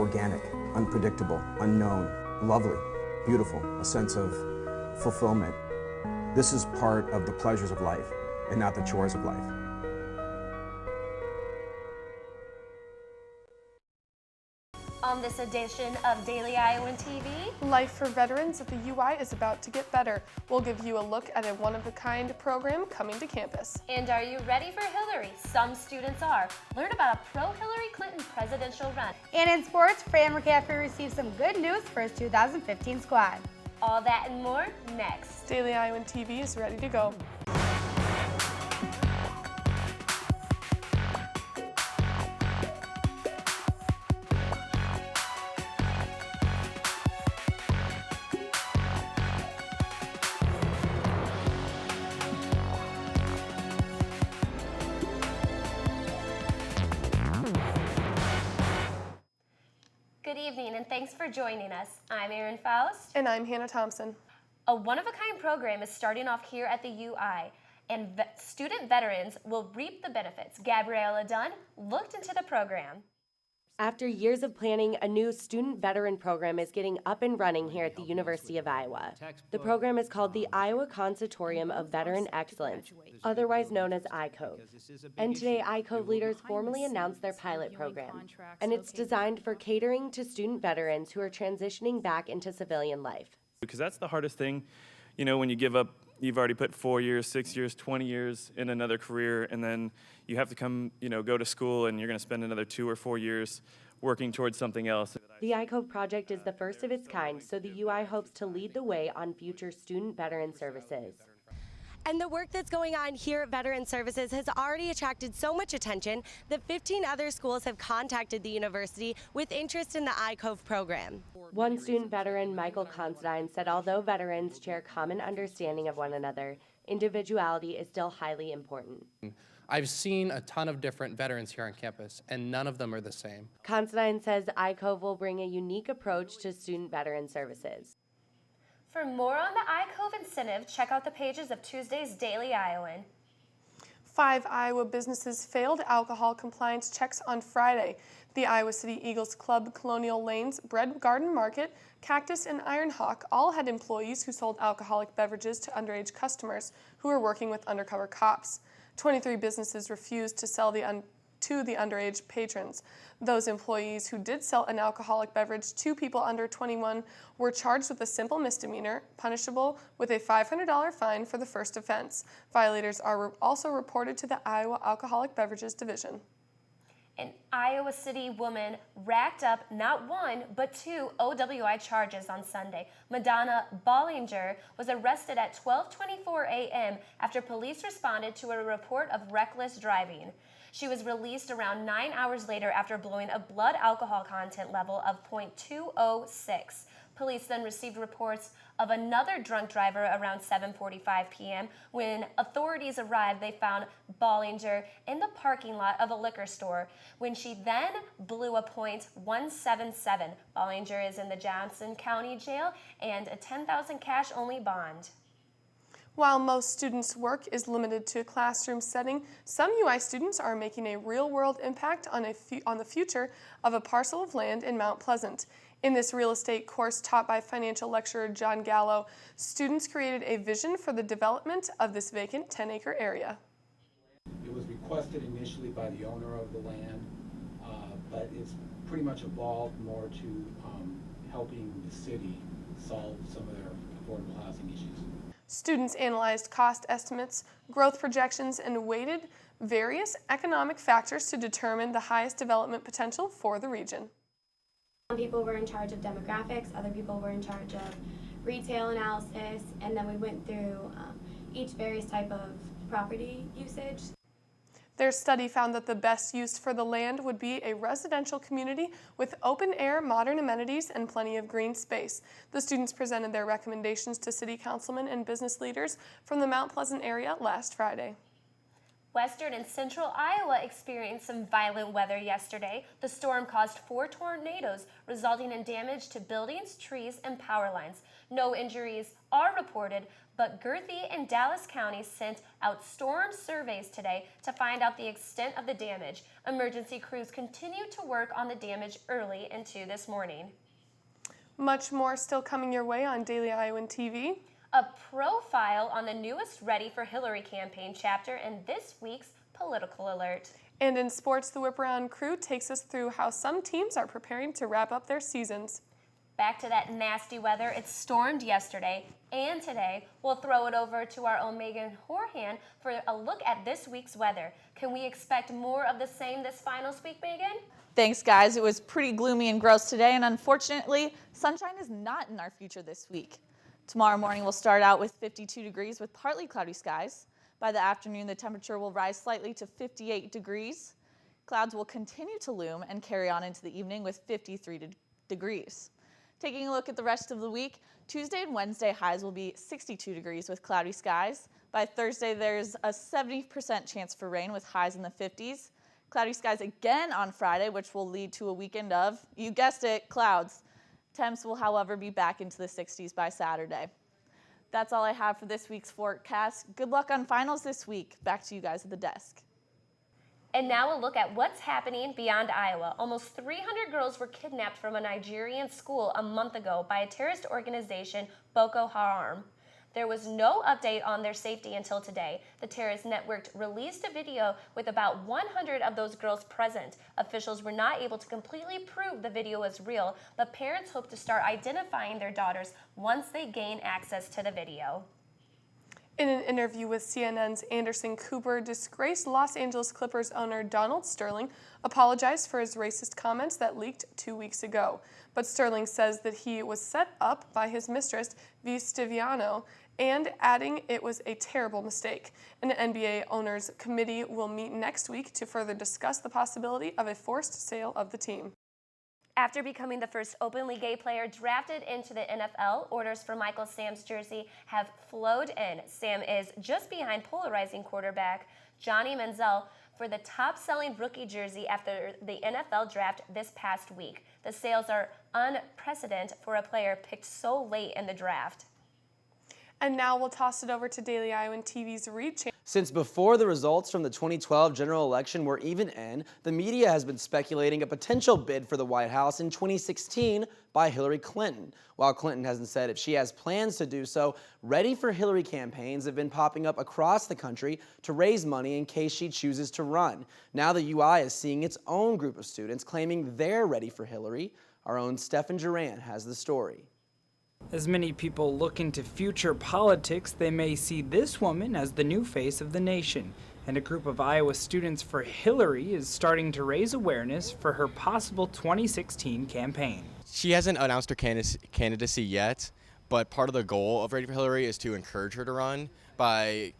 organic, unpredictable, unknown, lovely, beautiful, a sense of fulfillment. This is part of the pleasures of life and not the chores of life. On this edition of Daily Iowan TV, life for veterans at the UI is about to get better. We'll give you a look at a one-of-a-kind program coming to campus. And are you ready for Hillary? Some students are. Learn about a pro-Hillary Clinton presidential run. And in sports, Fran McCaffrey received some good news for his 2015 squad. All that and more next. Daily Iowan TV is ready to go. Good evening and thanks for joining us. I'm Erin Faust. And I'm Hannah Thompson. A one-of-a-kind program is starting off here at the UI, and student veterans will reap the benefits. Gabriella Dunn looked into the program. After years of planning, a new student veteran program is getting up and running here at the University of Iowa. The program is called the Iowa Conservatorium of Veteran Excellence, otherwise known as ICOVE. And today, ICOVE leaders formally announced their pilot program. And it's designed for catering to student veterans who are transitioning back into civilian life. Because that's the hardest thing, you know, when you give up, you've already put 4 years, 6 years, 20 years in another career, and then you have to come, go to school, and you're going to spend another 2 or 4 years working towards something else. The ICOVE project is the first of its kind, so the UI hopes to lead the way on future student veteran services. And the work that's going on here at Veteran Services has already attracted so much attention that 15 other schools have contacted the university with interest in the ICOVE program. One student veteran, Michael Considine, said although veterans share common understanding of one another, individuality is still highly important. I've seen a ton of different veterans here on campus, and none of them are the same. Considine says ICOVE will bring a unique approach to student veteran services. For more on the ICOVE incentive, check out the pages of Tuesday's Daily Iowan. 5 Iowa businesses failed alcohol compliance checks on Friday. The Iowa City Eagles Club, Colonial Lanes, Bread Garden Market, Cactus, and Iron Hawk all had employees who sold alcoholic beverages to underage customers who were working with undercover cops. 23 businesses refused to sell to the underage patrons. Those employees who did sell an alcoholic beverage to people under 21 were charged with a simple misdemeanor, punishable with a $500 fine for the first offense. Violators are also reported to the Iowa Alcoholic Beverages Division. An Iowa City woman racked up not 1, but 2 OWI charges on Sunday. Madonna Bollinger was arrested at 12:24 a.m. after police responded to a report of reckless driving. She was released around 9 hours later after blowing a blood alcohol content level of .206. Police then received reports of another drunk driver around 7:45 p.m. When authorities arrived, they found Bollinger in the parking lot of a liquor store when she then blew a .177. Bollinger is in the Johnson County Jail and a $10,000 cash-only bond. While most students' work is limited to a classroom setting, some UI students are making a real-world impact on the future of a parcel of land in Mount Pleasant. In this real estate course taught by financial lecturer John Gallo, students created a vision for the development of this vacant 10-acre area. It was requested initially by the owner of the land, but it's pretty much evolved more to helping the city solve some of their affordable housing issues. Students analyzed cost estimates, growth projections, and weighted various economic factors to determine the highest development potential for the region. Some people were in charge of demographics, other people were in charge of retail analysis, and then we went through each various type of property usage. Their study found that the best use for the land would be a residential community with open-air, modern amenities, and plenty of green space. The students presented their recommendations to city councilmen and business leaders from the Mount Pleasant area last Friday. Western and central Iowa experienced some violent weather yesterday. The storm caused 4 tornadoes, resulting in damage to buildings, trees, and power lines. No injuries are reported, but Gerthy and Dallas counties sent out storm surveys today to find out the extent of the damage. Emergency crews continue to work on the damage early into this morning. Much more still coming your way on Daily Iowan TV. A profile on the newest Ready for Hillary campaign chapter in this week's Political Alert. And in sports, the Whip Around crew takes us through how some teams are preparing to wrap up their seasons. Back to that nasty weather. It stormed yesterday and today. We'll throw it over to our own Megan Horhan for a look at this week's weather. Can we expect more of the same this final week, Megan? Thanks, guys. It was pretty gloomy and gross today, and unfortunately, sunshine is not in our future this week. Tomorrow morning we'll start out with 52 degrees with partly cloudy skies. By the afternoon, the temperature will rise slightly to 58 degrees. Clouds will continue to loom and carry on into the evening with 53 degrees. Taking a look at the rest of the week, Tuesday and Wednesday highs will be 62 degrees with cloudy skies. By Thursday, there's a 70% chance for rain with highs in the 50s. Cloudy skies again on Friday, which will lead to a weekend of, you guessed it, clouds. Temps will, however, be back into the 60s by Saturday. That's all I have for this week's forecast. Good luck on finals this week. Back to you guys at the desk. And now a look at what's happening beyond Iowa. Almost 300 girls were kidnapped from a Nigerian school a month ago by a terrorist organization, Boko Haram. There was no update on their safety until today. The terrorist network released a video with about 100 of those girls present. Officials were not able to completely prove the video was real, but parents hope to start identifying their daughters once they gain access to the video. In an interview with CNN's Anderson Cooper, disgraced Los Angeles Clippers owner Donald Sterling apologized for his racist comments that leaked 2 weeks ago. But Sterling says that he was set up by his mistress, V. Stiviano, and adding it was a terrible mistake. An NBA owners committee will meet next week to further discuss the possibility of a forced sale of the team. After becoming the first openly gay player drafted into the NFL, orders for Michael Sam's jersey have flowed in. Sam is just behind polarizing quarterback Johnny Manziel for the top-selling rookie jersey after the NFL draft this past week. The sales are unprecedented for a player picked so late in the draft. And now we'll toss it over to Daily Iowan TV's Reed. Since before the results from the 2012 general election were even in, the media has been speculating a potential bid for the White House in 2016 by Hillary Clinton. While Clinton hasn't said if she has plans to do so, Ready for Hillary campaigns have been popping up across the country to raise money in case she chooses to run. Now the UI is seeing its own group of students claiming they're ready for Hillary. Our own Stefan Duran has the story. As many people look into future politics, they may see this woman as the new face of the nation. And a group of Iowa Students for Hillary is starting to raise awareness for her possible 2016 campaign. She hasn't announced her candidacy yet, but part of the goal of Ready for Hillary is to encourage her to run by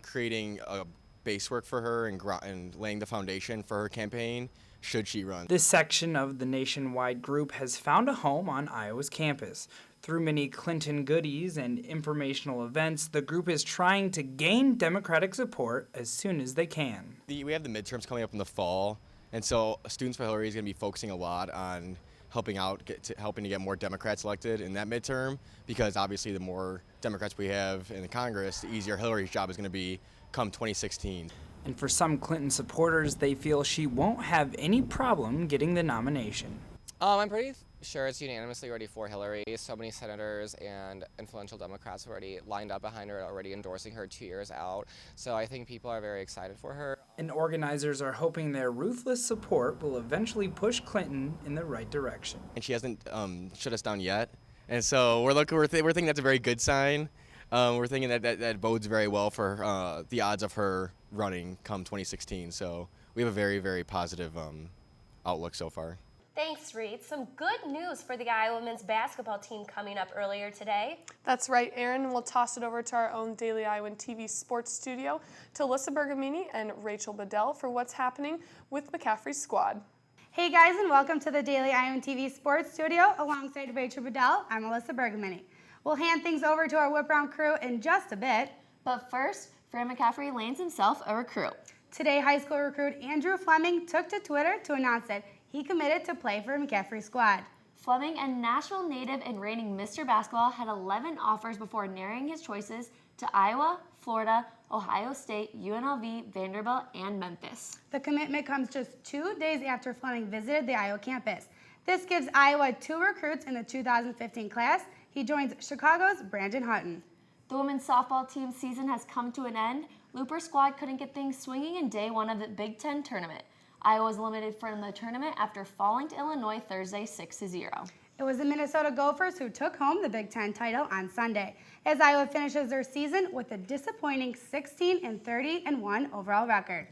creating a base work for her and laying the foundation for her campaign should she run. This section of the nationwide group has found a home on Iowa's campus. Through many Clinton goodies and informational events, the group is trying to gain Democratic support as soon as they can. We have the midterms coming up in the fall, and so Students for Hillary is going to be focusing a lot on helping to get more Democrats elected in that midterm, because obviously the more Democrats we have in the Congress, the easier Hillary's job is going to be come 2016. And for some Clinton supporters, they feel she won't have any problem getting the nomination. I'm pretty sure it's unanimously ready for Hillary. So many senators and influential Democrats have already lined up behind her, already endorsing her 2 years out. So I think people are very excited for her. And organizers are hoping their ruthless support will eventually push Clinton in the right direction. And she hasn't shut us down yet. And so we're thinking that's a very good sign. We're thinking that bodes very well for the odds of her running come 2016. So we have a very, very positive outlook so far. Thanks, Reed. Some good news for the Iowa men's basketball team coming up earlier today. That's right, Aaron. We'll toss it over to our own Daily Iowan TV sports studio to Alyssa Bergamini and Rachel Bedell for what's happening with McCaffrey's squad. Hey guys, and welcome to the Daily Iowan TV sports studio. Alongside Rachel Bedell, I'm Alyssa Bergamini. We'll hand things over to our whip round crew in just a bit. But first, Fran McCaffrey lands himself a recruit. Today, high school recruit Andrew Fleming took to Twitter to announce that he committed to play for McCaffrey squad. Fleming, a Nashville native and reigning Mr. Basketball, had 11 offers before narrowing his choices to Iowa, Florida, Ohio State, UNLV, Vanderbilt, and Memphis. The commitment comes just 2 days after Fleming visited the Iowa campus. This gives Iowa 2 recruits in the 2015 class. He joins Chicago's Brandon Hutton. The women's softball team season has come to an end. Looper squad couldn't get things swinging in day 1 of the Big Ten tournament. Iowa was eliminated from the tournament after falling to Illinois Thursday 6-0. It was the Minnesota Gophers who took home the Big Ten title on Sunday, as Iowa finishes their season with a disappointing 16-30-1 overall record.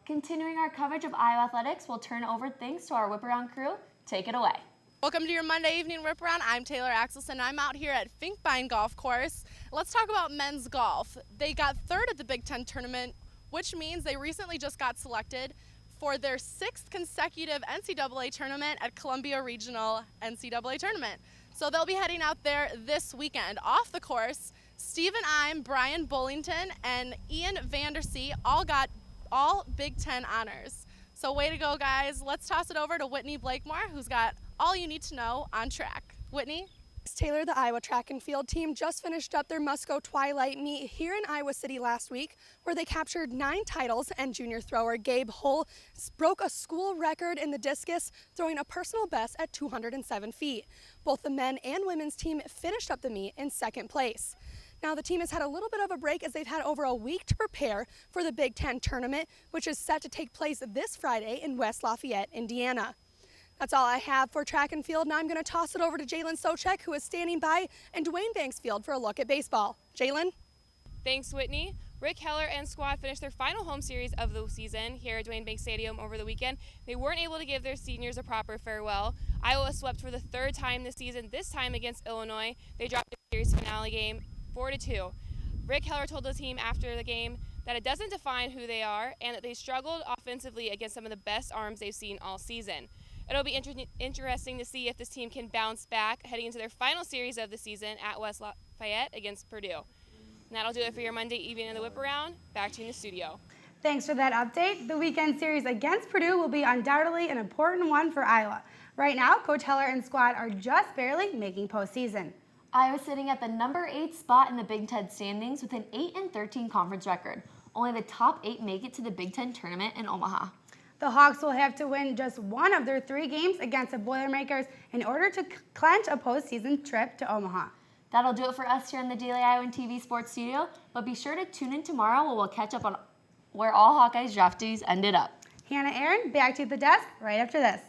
Continuing our coverage of Iowa athletics, we'll turn over things to our Whip Around crew. Take it away. Welcome to your Monday evening Whip Around. I'm Taylor Axelson. I'm out here at Finkbine Golf Course. Let's talk about men's golf. They got 3rd at the Big Ten tournament, which means they recently just got selected for their 6th consecutive NCAA tournament at Columbia Regional NCAA tournament. So they'll be heading out there this weekend. Off the course, Stephen Ime, Brian Bullington, and Ian Vandersea all got all Big Ten honors. So way to go, guys. Let's toss it over to Whitney Blakemore, who's got all you need to know on track. Whitney? Taylor, the Iowa track and field team just finished up their Musco Twilight meet here in Iowa City last week, where they captured 9 titles, and junior thrower Gabe Hull broke a school record in the discus, throwing a personal best at 207 feet. Both the men and women's team finished up the meet in 2nd place. Now, the team has had a little bit of a break as they've had over a week to prepare for the Big Ten tournament, which is set to take place this Friday in West Lafayette, Indiana. That's all I have for track and field. Now I'm going to toss it over to Jalen Socek, who is standing by, and Dwayne Banksfield for a look at baseball. Jalen? Thanks, Whitney. Rick Heller and squad finished their final home series of the season here at Dwayne Banks Stadium over the weekend. They weren't able to give their seniors a proper farewell. Iowa swept for the 3rd time this season, this time against Illinois. They dropped the series finale game 4-2. Rick Heller told the team after the game that it doesn't define who they are and that they struggled offensively against some of the best arms they've seen all season. It'll be interesting to see if this team can bounce back heading into their final series of the season at West Lafayette against Purdue. And that'll do it for your Monday evening in the Whip Around. Back to you in the studio. Thanks for that update. The weekend series against Purdue will be undoubtedly an important one for Iowa. Right now, Coach Heller and squad are just barely making postseason. Iowa sitting at the number 8 spot in the Big Ten standings with an 8-13 conference record. Only the top 8 make it to the Big Ten tournament in Omaha. The Hawks will have to win just 1 of their 3 games against the Boilermakers in order to clinch a postseason trip to Omaha. That'll do it for us here in the Daily Iowan TV Sports Studio, but be sure to tune in tomorrow where we'll catch up on where all Hawkeyes draftees ended up. Hannah Aaron, back to you at the desk right after this.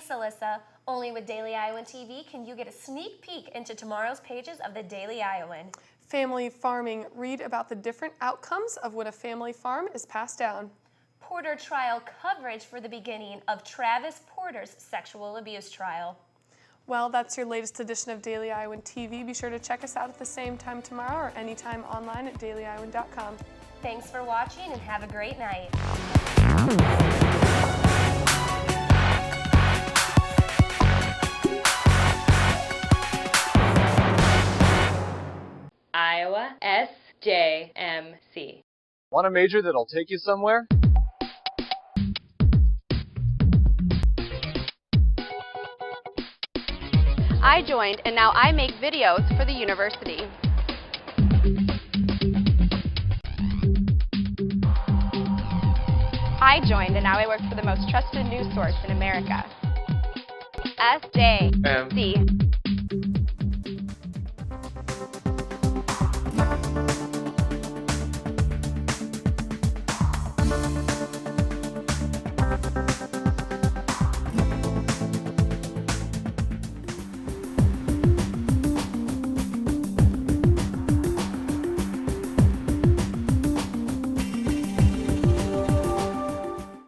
Alyssa. Only with Daily Iowan TV can you get a sneak peek into tomorrow's pages of the Daily Iowan. Family farming. Read about the different outcomes of when a family farm is passed down. Porter trial coverage for the beginning of Travis Porter's sexual abuse trial. Well, that's your latest edition of Daily Iowan TV. Be sure to check us out at the same time tomorrow or anytime online at dailyiowan.com. Thanks for watching and have a great night. Iowa SJMC. Want a major that'll take you somewhere? I joined and now I make videos for the university. I joined and now I work for the most trusted news source in America. SJMC.